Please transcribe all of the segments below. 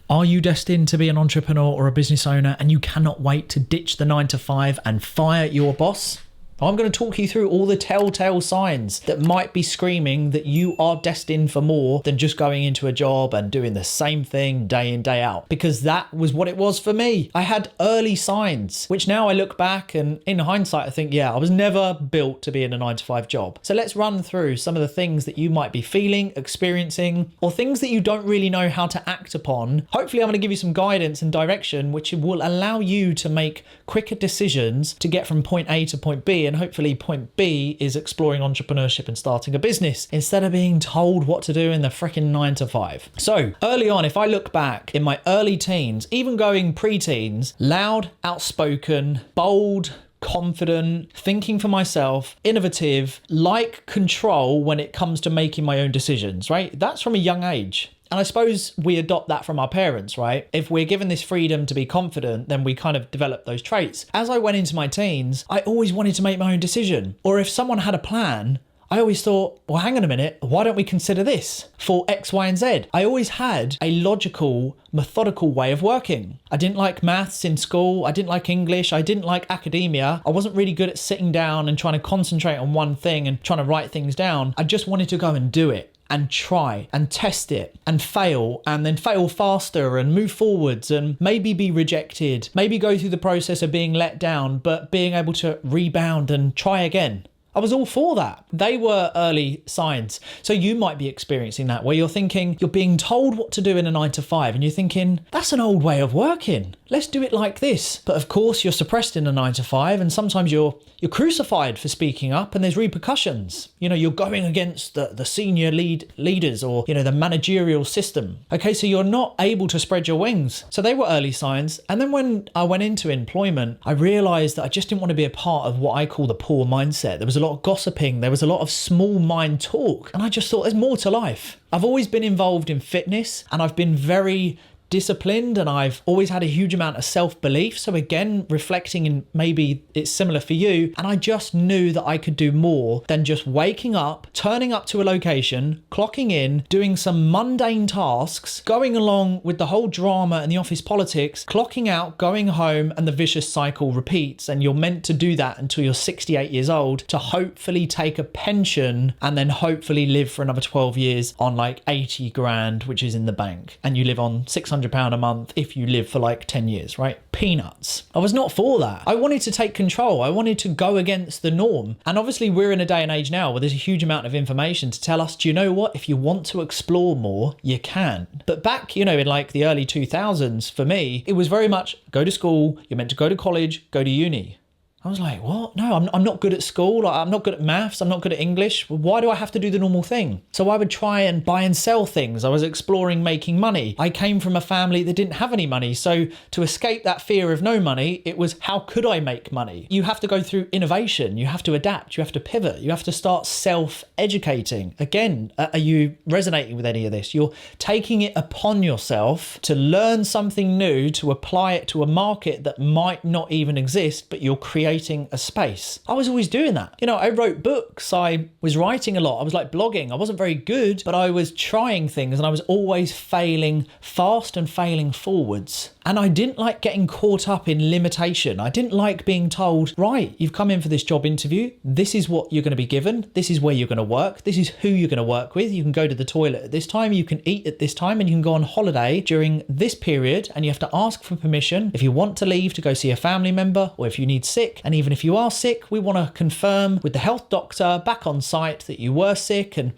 Are you destined to be an entrepreneur or a business owner and you cannot wait to ditch the 9 to 5 and fire your boss? I'm going to talk you through all the telltale signs that might be screaming that you are destined for more than just going into a job and doing the same thing day in, day out. Because that was what it was for me. I had early signs, which now I look back and in hindsight, I think, yeah, I was never built to be in a 9 to 5 job. So let's run through some of the things that you might be feeling, experiencing, or things that you don't really know how to act upon. Hopefully, I'm going to give you some guidance and direction, which will allow you to make quicker decisions to get from point A to point B. And hopefully point B is exploring entrepreneurship and starting a business instead of being told what to do in the freaking 9 to 5. So early on, if I look back in my early teens, even going pre-teens, loud, outspoken, bold, confident, thinking for myself, innovative, like control when it comes to making my own decisions, right? That's from a young age. And I suppose we adopt that from our parents, right? If we're given this freedom to be confident, then we kind of develop those traits. As I went into my teens, I always wanted to make my own decision. Or if someone had a plan, I always thought, well, hang on a minute, why don't we consider this for X, Y, and Z? I always had a logical, methodical way of working. I didn't like maths in school. I didn't like English. I didn't like academia. I wasn't really good at sitting down and trying to concentrate on one thing and trying to write things down. I just wanted to go and do it and try and test it and fail and then fail faster and move forwards and maybe be rejected, maybe go through the process of being let down, but being able to rebound and try again. I was all for that. They were early signs. So you might be experiencing that where you're thinking, you're being told what to do in a 9 to 5 and you're thinking, that's an old way of working. Let's do it like this. But of course you're suppressed in a 9 to 5 and sometimes you're crucified for speaking up and there's repercussions. You know, you're going against the senior leaders or, you know, the managerial system. Okay, so you're not able to spread your wings. So they were early signs. And then when I went into employment, I realized that I just didn't want to be a part of what I call the poor mindset. There was a lot of gossiping. There was a lot of small mind talk. And I just thought there's more to life. I've always been involved in fitness and I've been very disciplined and I've always had a huge amount of self-belief. So again, reflecting in maybe it's similar for you. And I just knew that I could do more than just waking up, turning up to a location, clocking in, doing some mundane tasks, going along with the whole drama and the office politics, clocking out, going home, and the vicious cycle repeats. And you're meant to do that until you're 68 years old to hopefully take a pension and then hopefully live for another 12 years on like 80 grand, which is in the bank. And you live on £600 a month if you live for like 10 years, right? Peanuts. I was not for that. I wanted to take control. I wanted to go against the norm. And obviously we're in a day and age now where there's a huge amount of information to tell us, do you know what? If you want to explore more, you can. But back, you know, in like the early 2000s, for me, it was very much go to school, you're meant to go to college, go to uni. I was like, what? No, I'm not good at school. I'm not good at maths. I'm not good at English. Why do I have to do the normal thing? So I would try and buy and sell things. I was exploring making money. I came from a family that didn't have any money. So to escape that fear of no money, it was how could I make money? You have to go through innovation. You have to adapt. You have to pivot. You have to start self-educating. Again, are you resonating with any of this? You're taking it upon yourself to learn something new, to apply it to a market that might not even exist, but you're creating a space. I was always doing that. You know, I wrote books. I was writing a lot. I was like blogging. I wasn't very good, but I was trying things and I was always failing fast and failing forwards. And I didn't like getting caught up in limitation. I didn't like being told, right, you've come in for this job interview. This is what you're going to be given. This is where you're going to work. This is who you're going to work with. You can go to the toilet at this time. You can eat at this time and you can go on holiday during this period. And you have to ask for permission if you want to leave to go see a family member or if you need sick. And even if you are sick, we want to confirm with the health doctor back on site that you were sick. And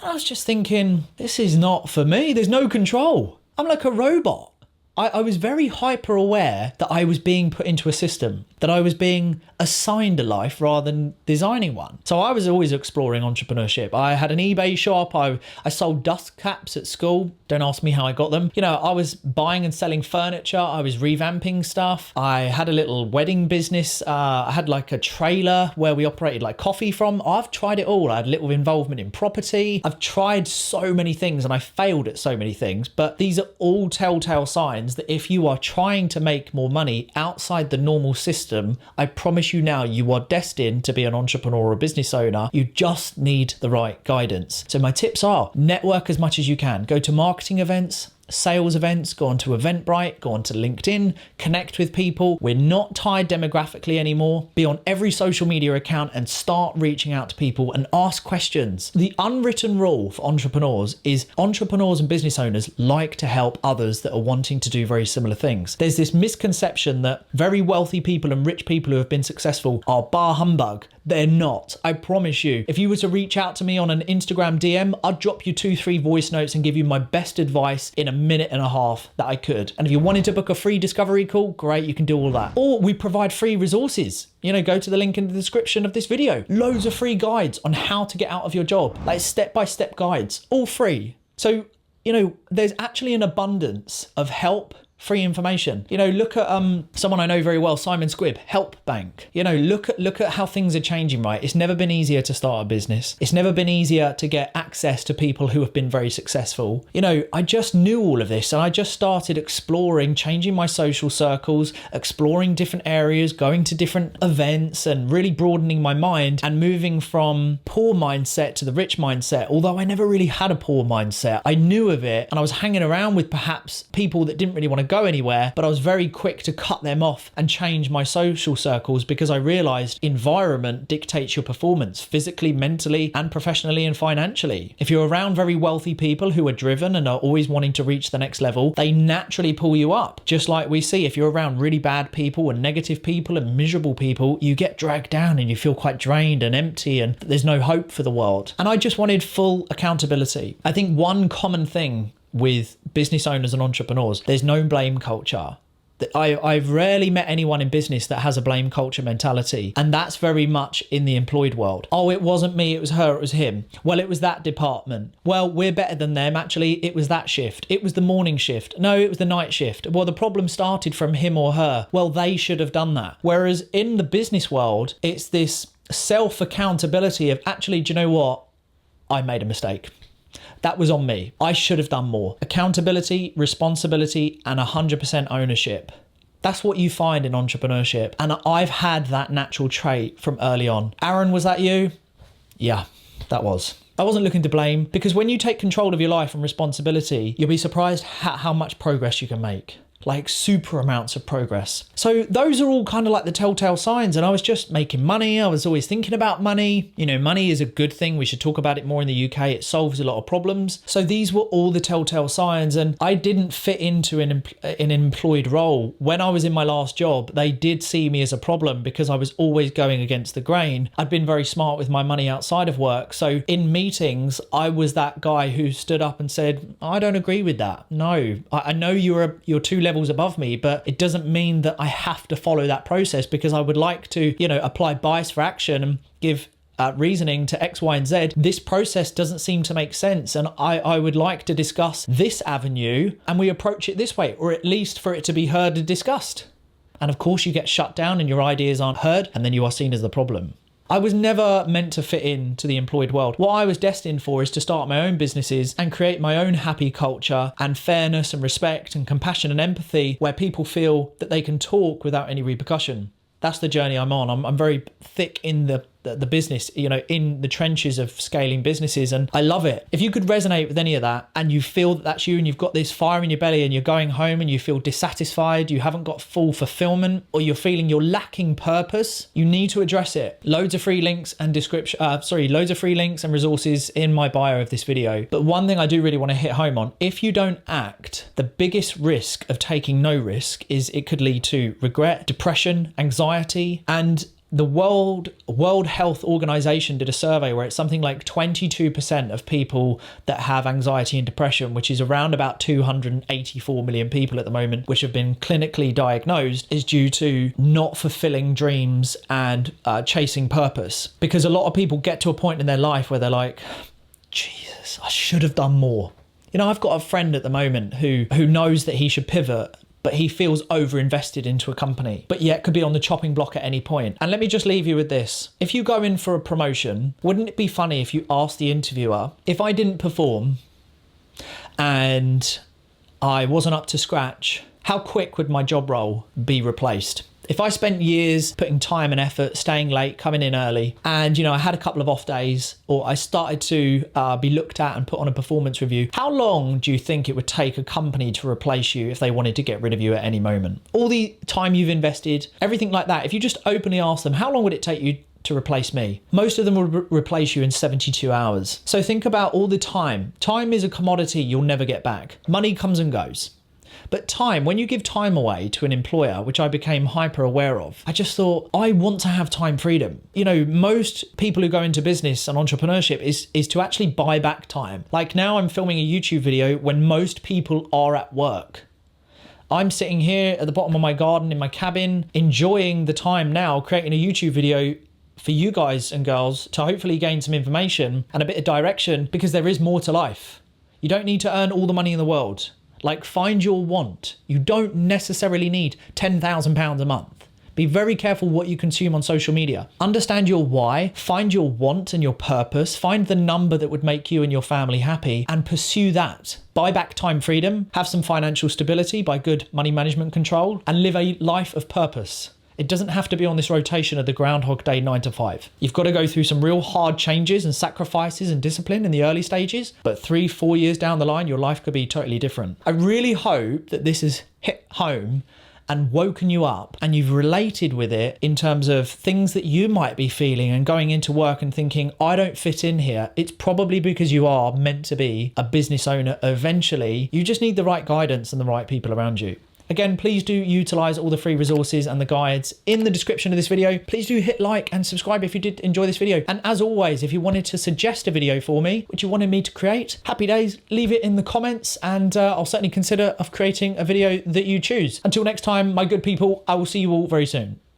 I was just thinking, this is not for me. There's no control. I'm like a robot. I was very hyper aware that I was being put into a system, that I was being assigned a life rather than designing one. So I was always exploring entrepreneurship. I had an eBay shop. I sold dust caps at school. Don't ask me how I got them. You know, I was buying and selling furniture. I was revamping stuff. I had a little wedding business. I had like a trailer where we operated like coffee from. I've tried it all. I had little involvement in property. I've tried so many things and I failed at so many things, but these are all telltale signs that if you are trying to make more money outside the normal system, I promise you now, you are destined to be an entrepreneur or a business owner. You just need the right guidance. So my tips are network as much as you can. Go to marketing events, sales events, go onto Eventbrite, go onto LinkedIn, connect with people. We're not tied demographically anymore. Be on every social media account and start reaching out to people and ask questions. The unwritten rule for entrepreneurs is entrepreneurs and business owners like to help others that are wanting to do very similar things. There's this misconception that very wealthy people and rich people who have been successful are bar humbug. They're not. I promise you. If you were to reach out to me on an Instagram DM, I'd drop you 2-3 voice notes and give you my best advice in a minute and a half that I could. And if you wanted to book a free discovery call, great, you can do all that. Or we provide free resources. You know, go to the link in the description of this video. Loads of free guides on how to get out of your job, like step-by-step guides, all free. So, you know, there's actually an abundance of help, free information. You know, look at someone I know very well, Simon Squibb, Help Bank. You know, look at how things are changing, right? It's never been easier to start a business. It's never been easier to get access to people who have been very successful. You know, I just knew all of this and I just started exploring, changing my social circles, exploring different areas, going to different events and really broadening my mind and moving from poor mindset to the rich mindset. Although I never really had a poor mindset, I knew of it and I was hanging around with perhaps people that didn't really want to go anywhere, but I was very quick to cut them off and change my social circles because I realized environment dictates your performance physically, mentally, and professionally and financially. If you're around very wealthy people who are driven and are always wanting to reach the next level, they naturally pull you up. Just like we see, if you're around really bad people and negative people and miserable people, you get dragged down and you feel quite drained and empty and there's no hope for the world. And I just wanted full accountability. I think one common thing with business owners and entrepreneurs, there's no blame culture. I've rarely met anyone in business that has a blame culture mentality, and that's very much in the employed world. Oh, it wasn't me, it was her, it was him. Well, it was that department. Well, we're better than them. Actually, it was that shift. It was the morning shift. No, it was the night shift. Well, the problem started from him or her. Well, they should have done that. Whereas in the business world, it's this self-accountability of actually, do you know what? I made a mistake. That was on me. I should have done more. Accountability, responsibility, and 100% ownership. That's what you find in entrepreneurship. And I've had that natural trait from early on. Aaron, was that you? Yeah, that was. I wasn't looking to blame because when you take control of your life and responsibility, you'll be surprised how much progress you can make. Like super amounts of progress. So those are all kind of like the telltale signs. And I was just making money. I was always thinking about money. You know, money is a good thing. We should talk about it more in the UK. It solves a lot of problems. So these were all the telltale signs. And I didn't fit into an employed role. When I was in my last job, they did see me as a problem because I was always going against the grain. I'd been very smart with my money outside of work. So in meetings, I was that guy who stood up and said, I don't agree with that. No, I know you're 2 levels above me, but it doesn't mean that I have to follow that process because I would like to, you know, apply bias for action and give reasoning to X, Y, and Z. This process doesn't seem to make sense. And I would like to discuss this avenue and we approach it this way, or at least for it to be heard and discussed. And of course you get shut down and your ideas aren't heard and then you are seen as the problem. I was never meant to fit into the employed world. What I was destined for is to start my own businesses and create my own happy culture and fairness and respect and compassion and empathy where people feel that they can talk without any repercussion. That's the journey I'm on. I'm very thick in the business, you know, in the trenches of scaling businesses, and I love it. If you could resonate with any of that and you feel that that's you and you've got this fire in your belly and you're going home and you feel dissatisfied, you haven't got full fulfillment, or you're feeling you're lacking purpose, you need to address it. Loads of free links and loads of free links and resources in my bio of this video. But one thing I do really want to hit home on, if you don't act, the biggest risk of taking no risk is it could lead to regret, depression, anxiety, and the World Health Organization did a survey where it's something like 22% of people that have anxiety and depression, which is around about 284 million people at the moment, which have been clinically diagnosed, is due to not fulfilling dreams and chasing purpose. Because a lot of people get to a point in their life where they're like, Jesus, I should have done more. You know, I've got a friend at the moment who knows that he should pivot, but he feels over-invested into a company, but yet could be on the chopping block at any point. And let me just leave you with this. If you go in for a promotion, wouldn't it be funny if you asked the interviewer, if I didn't perform and I wasn't up to scratch, how quick would my job role be replaced? If I spent years putting time and effort, staying late, coming in early, and I had a couple of off days, or I started to be looked at and put on a performance review, how long do you think it would take a company to replace you if they wanted to get rid of you at any moment? All the time you've invested, everything like that, if you just openly ask them, how long would it take you to replace me? Most of them will replace you in 72 hours. So think about all the time. Time is a commodity you'll never get back. Money comes and goes. But time, when you give time away to an employer, which I became hyper aware of, I just thought, I want to have time freedom. Most people who go into business and entrepreneurship is to actually buy back time. Like now I'm filming a YouTube video when most people are at work. I'm sitting here at the bottom of my garden in my cabin, enjoying the time now, creating a YouTube video for you guys and girls to hopefully gain some information and a bit of direction, because there is more to life. You don't need to earn all the money in the world. Like, find your want. You don't necessarily need £10,000 a month. Be very careful what you consume on social media. Understand your why, find your want and your purpose, find the number that would make you and your family happy, and pursue that. Buy back time freedom, have some financial stability by good money management control, and live a life of purpose. It doesn't have to be on this rotation of the Groundhog Day 9 to 5. You've got to go through some real hard changes and sacrifices and discipline in the early stages, but 3-4 years down the line, your life could be totally different. I really hope that this has hit home and woken you up and you've related with it in terms of things that you might be feeling and going into work and thinking, I don't fit in here. It's probably because you are meant to be a business owner eventually. You just need the right guidance and the right people around you. Again, please do utilize all the free resources and the guides in the description of this video. Please do hit like and subscribe if you did enjoy this video. And as always, if you wanted to suggest a video for me, which you wanted me to create, happy days, leave it in the comments and I'll certainly consider of creating a video that you choose. Until next time, my good people, I will see you all very soon.